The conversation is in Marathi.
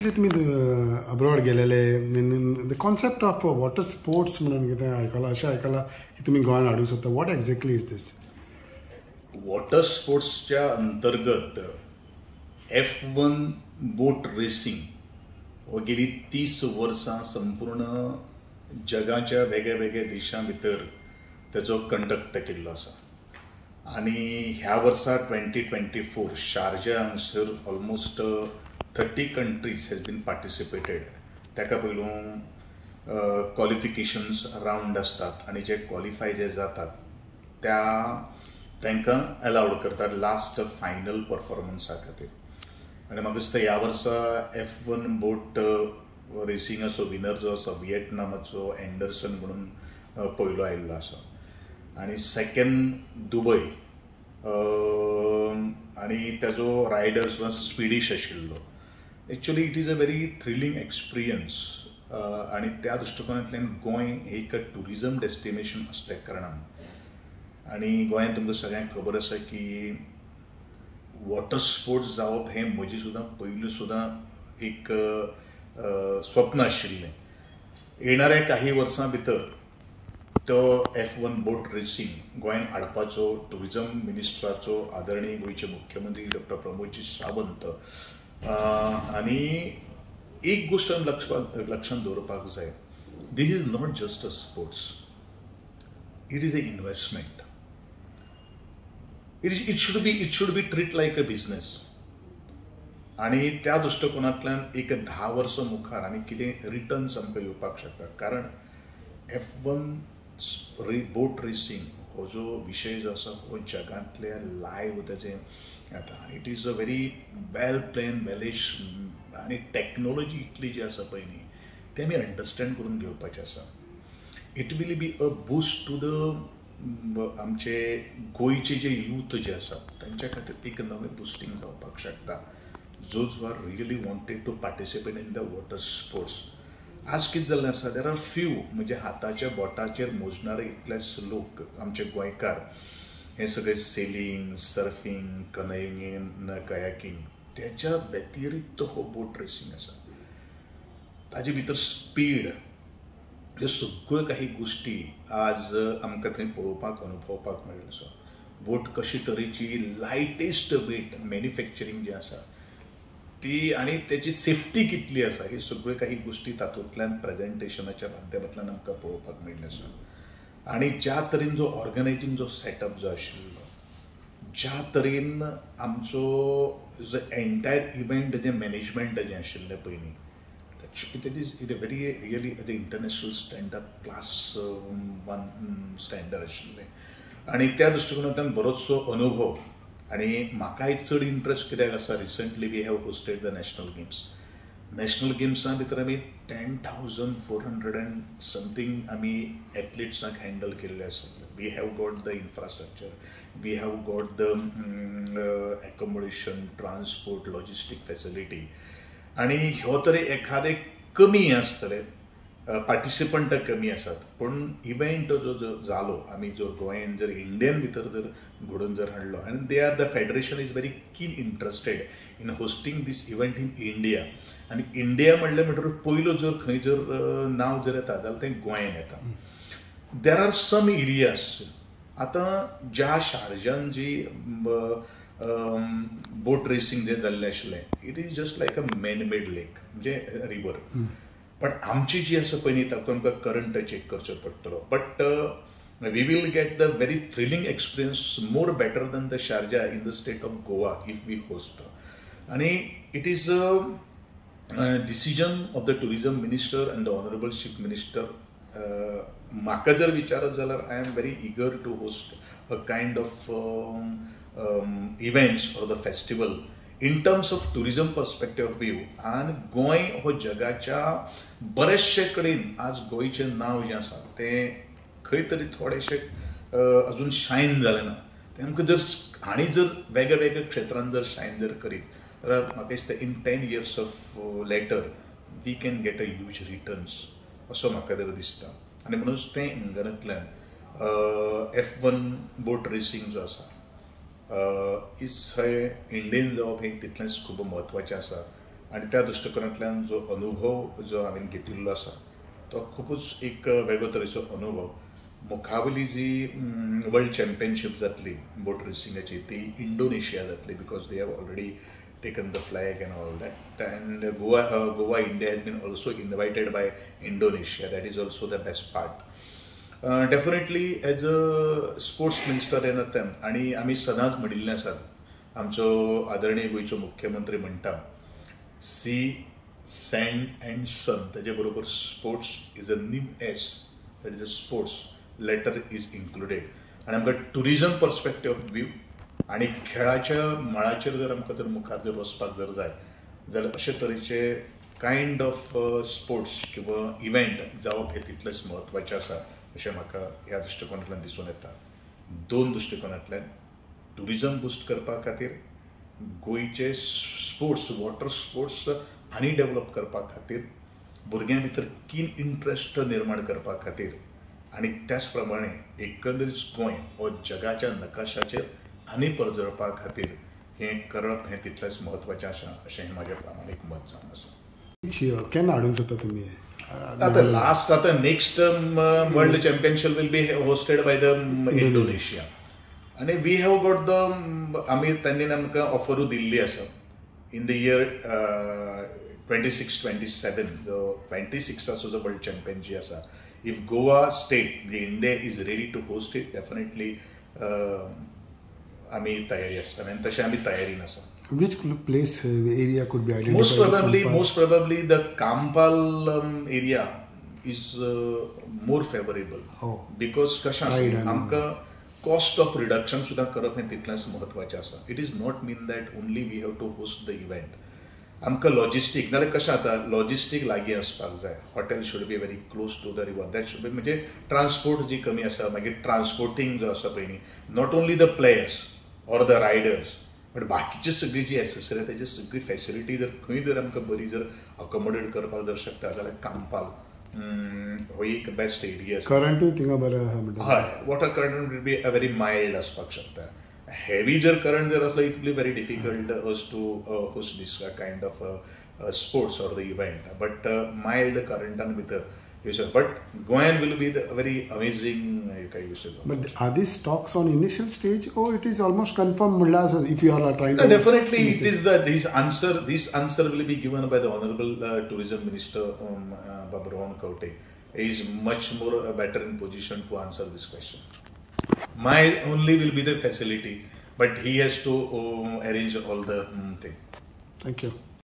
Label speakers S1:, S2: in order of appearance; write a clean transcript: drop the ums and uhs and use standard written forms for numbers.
S1: कितें तुमी अब्रॉड गेलेले the concept of water sports म्हणून कितें आयकलां अशें आयकलां की तुमी गोंयांत हाडूंक सोदता what exactly is this
S2: water स्पोर्ट्सच्या अंतर्गत F1 बोट रेसिंग हो गेली 30 वर्सां संपूर्ण जगाच्या वेगळ्या वेगळ्या देशां भितर तेजो कंडक्ट केल्लो आसा आनी ह्या वर्सा 2024 शारजा हांगसर almost 30 countries has been participated. ताका पयलू क्वॉलिफिकेशन्स रावंड आसतात आनी जे क्वॉलिफाय जे जातात तांकां अलाउड करतात लास्ट फायनल परफॉर्मन्सा खातीर. आनी म्हाका दिसता ह्या वर्सा F1 बोट रेसिंगाचो विनर जो आसा व्हिएटनामाचो एंडरसन म्हणून पयलो आयिल्लो आसा आनी सेकंड दुबय आनी ताजो रायडर सुद्दां स्विडीश आशिल्लो. Actually it is a very thrilling experience आनी त्या दृश्टिकोनांतल्यान गोंय एक टुरिजम डेस्टिनेशन आसल्या कारणान आनी गोंयांत तुमकां सगळ्यांक खबर आसा की वॉटर स्पोर्ट्स जावप हें म्हजें सुद्दां पयलीं सुद्दां एक स्वप्न आशिल्लें. येणाऱ्या काही वर्सां भितर तो F1 बोट रेसिंग गोंयांत हाडपाचो टुरिजम मिनिस्टराचो आदरणीय गोंयचे मुख्यमंत्री डॉ. प्रमोदजी सावंत आनी एक गोश्ट लक्षांत दवरपाक जाय. This is not just a sports, it is a investment. It should be treat like a business. आनी त्या दृश्टिकोनांतल्यान एक 10 वर्सां मुखार आनी कितें रिटर्न्स आमकां येवपाक शकता. कारण F1 बोट रेसिंग हो जो विशय जो आसा हो जगांतल्या लायव्ह ताजें येता. It is a very well plan वेलिश आनी टॅक्नोलॉजी इतली जी आसा पळय न्ही ते आमी अंडरस्टँड करून घेवपाचें आसा. It will be a boost to the आमचे गोंयचे जे यूथ जे आसा तांच्या खातीर एक नवें बुस्टींग जावपाक शकता. those who are really wanted to participate in the water sports. आज कितें जाल्लें आसा देर आर फ्यू म्हणजे हाताच्या बोटाचेर मोजणारे इतलेच लोक आमचे गोंयकार हे सगळे सेलिंग सर्फिंग कनोइंग कयाकिंग त्याच्या व्यतिरिक्त हो बोट रेसिंग आसा. ताजे भितर स्पीड ह्यो सगळ्यो काही गोश्टी आज आमकां थंय पळोवपाक अनुभवपाक मेळ्ळ्यो आसा. बोट कशी तरेची लायटेस्ट वेट मॅन्युफॅक्चरींग जे आसा ती आनी त्याची सेफ्टी कितली आसा ही सगळ्यो काही गोश्टी तातूंतल्यान प्रेझेंटेशनाच्या माध्यमांतल्यान आमकां पळोवपाक मेळिल्ल्यो आसा. आनी ज्या तरेन जो ऑर्गनायझींग जो सेटअप जो आशिल्लो ज्या तरेन आमचो जो एंटायर इव्हेंट जें मॅनेजमेंट जें आशिल्लें पयलीं it is very really as a international standard class one standard आशिल्लें. आनी त्या दृश्टिकोनांतल्यान बरोचसो अनुभव आनी म्हाकाय चड इंट्रस्ट कित्याक आसा recently we have hosted the national games. National गेम्सां भितर आमी 10,400 and समथींग आमी एथलीट्सांक हँडल केल्ले आसा. We have got the infrastructure, we have got the accommodation transport logistic facility आनी ह्यो तरी एखादे कमी आसतले पार्टिसिपंट कमी आसात पूण इव्हेंट जो जालो आमी जर गोंयांत जर इंडियन भितर जर घडोवन जर हाडलो आनी they are the federation is very keen interested in hosting this event in India. आनी इंडिया म्हणल्यार पयलो जर खंय जर नांव जर येता जाल्यार तें गोंयांत येता. देर आर सम एरियाज आतां ज्या शारजान जी बोट रेसिंग जें जाल्लें आशिल्लें it is just like a man made lake म्हणजे रिवर. पण आमची जी आसा पळय न्ही तातूंत आमकां करंट चॅक करचो पडटलो. But we will get the very thrilling experience more better than the Sharjah in the state of Goa if we host. आनी it is a decision of the tourism minister and the honourable chief minister. म्हाका जर विचारत जाल्यार I am very eager to host a kind of events or the festival in terms of tourism perspective of view. आनी गोंय हो जगाच्या बरेचशे कडेन आज गोंयचें नांव जें आसा तें खंय तरी थोडेशें अजून शायन जालें ना. तें आमकां जर आनी जर वेगळ्या वेगळ्या क्षेत्रांत जर शायन जर करीत जाल्यार म्हाका दिसता in 10 years of later we can get a huge returns असो म्हाका जर दिसता. आनी म्हणूनच तें इंगनांतल्यान F1 बोट रेसिंग जो आसा इज इंडियन जावप हें तितलेंच खूब म्हत्वाचें आसा. आणि त्या दृष्टिकोनांतल्यान जो अनुभव जो हांवें घेतिल्लो आसा तो खूबच एक वेगळो तरेचो अनुभव. मुखावयली जी वर्ल्ड चॅम्पियनशीप जातली बोट रेसिंगाची ती इंडोनेशिया जातली, because they have already taken the flag and all that, and Goa India has been also invited by Indonesia. That is also the best part. Definitely as a sports minister येनातन आणि आमी सदांच म्हणिल्लें आसात, आमचो आदरणीय गोंयचो मुख्यमंत्री म्हणटा सी सँड अँड सन, तेजे बरोबर स्पोर्ट्स इज अ नीम एस, that is a sports letter is included. आणि आमकां टुरिजम पर्स्पेक्टिव्ह ऑफ व्यू आणि खेळाच्या मळाचेर जर आमकां जर मुखार जर वचपाक जर जाय जाल्यार अशे तरेचे कायंड ऑफ स्पोर्ट्स किंवा इव्हेंट जावप हे तितलेच म्हत्वाचें आसा अशें म्हाका ह्या दृश्टिकोनांतल्यान दिसून येता. दोन दृश्टिकोनांतल्यान टुरिजम बूस्ट करपा खातीर, गोंयचे स्पोर्ट्स वॉटर स्पोर्ट्स आनी डेव्हलप करपा खातीर, भुरग्यां भितर कीन इंट्रस्ट निर्माण करपा खातीर, आनी त्याच प्रमाणे एकंदरीत गोंय हो जगाच्या नकाशाचेर आनी परजळपा खातीर हें करप हें तितलेंच म्हत्वाचें आसा अशें म्हाजें प्रामाणीक मत जावन आसा.
S1: केन्ना हाडूंक सोदता तुमी?
S2: आता next world championship will be hosted by the Indonesia, आनी वी हॅव गॉट द आमी त्यांनी आमकां ऑफरू दिल्ली आसा इन द इयर 26-27. 26 जो वर्ल्ड चॅम्पियन जी आसा, इफ गोवा स्टेट म्हणजे India is ready to host it, definitely आमी तयारी आसता आनी तशें आमी तयारीन आसा.
S1: Which place area could be identified?
S2: Most probably the Kampal area is more favorable. Because कशें आसा आमकां कॉस्ट ऑफ रिडक्शन सुद्दां करप हें तितलेंच म्हत्वाचें आसा. It is not mean that only we have to host the event. आमकां लॉजिस्टीक नाल्यार कशें जाता, लॉजिस्टीक लागीं आसपाक जाय. Hotel should be very close to the river, that should be म्हणजे ट्रान्सपोर्ट जी कमी आसा, मागीर ट्रान्सपोर्टींग जो आसा पळय न्ही, not only the players or the riders but बाकीची सगळी जी एसेसरी तेजी सगळी फॅसिलिटी जर खंय जर आमकां बरी जर अकोमोडेट करपाक जर शकता जाल्यार कांपाल हो एक बेस्ट एरिया आसा.
S1: करंटूय थिंगा बरें आसा म्हणटा.
S2: हय, water current will be very mild आसपाक शकता. हेवी जर करंट जर असलो it will be very difficult as to host this kind of sports or the event, but mild करंटान भितर but Goan will be the very amazing
S1: But are these talks on initial stage or it is almost confirmed if you all are trying to?
S2: Definitely it is this answer will be given by the Honorable Tourism Minister Baburohan Kaute. He is much more better in position to answer this question. My only will be the facility, but he has to arrange all the thing.
S1: Thank you.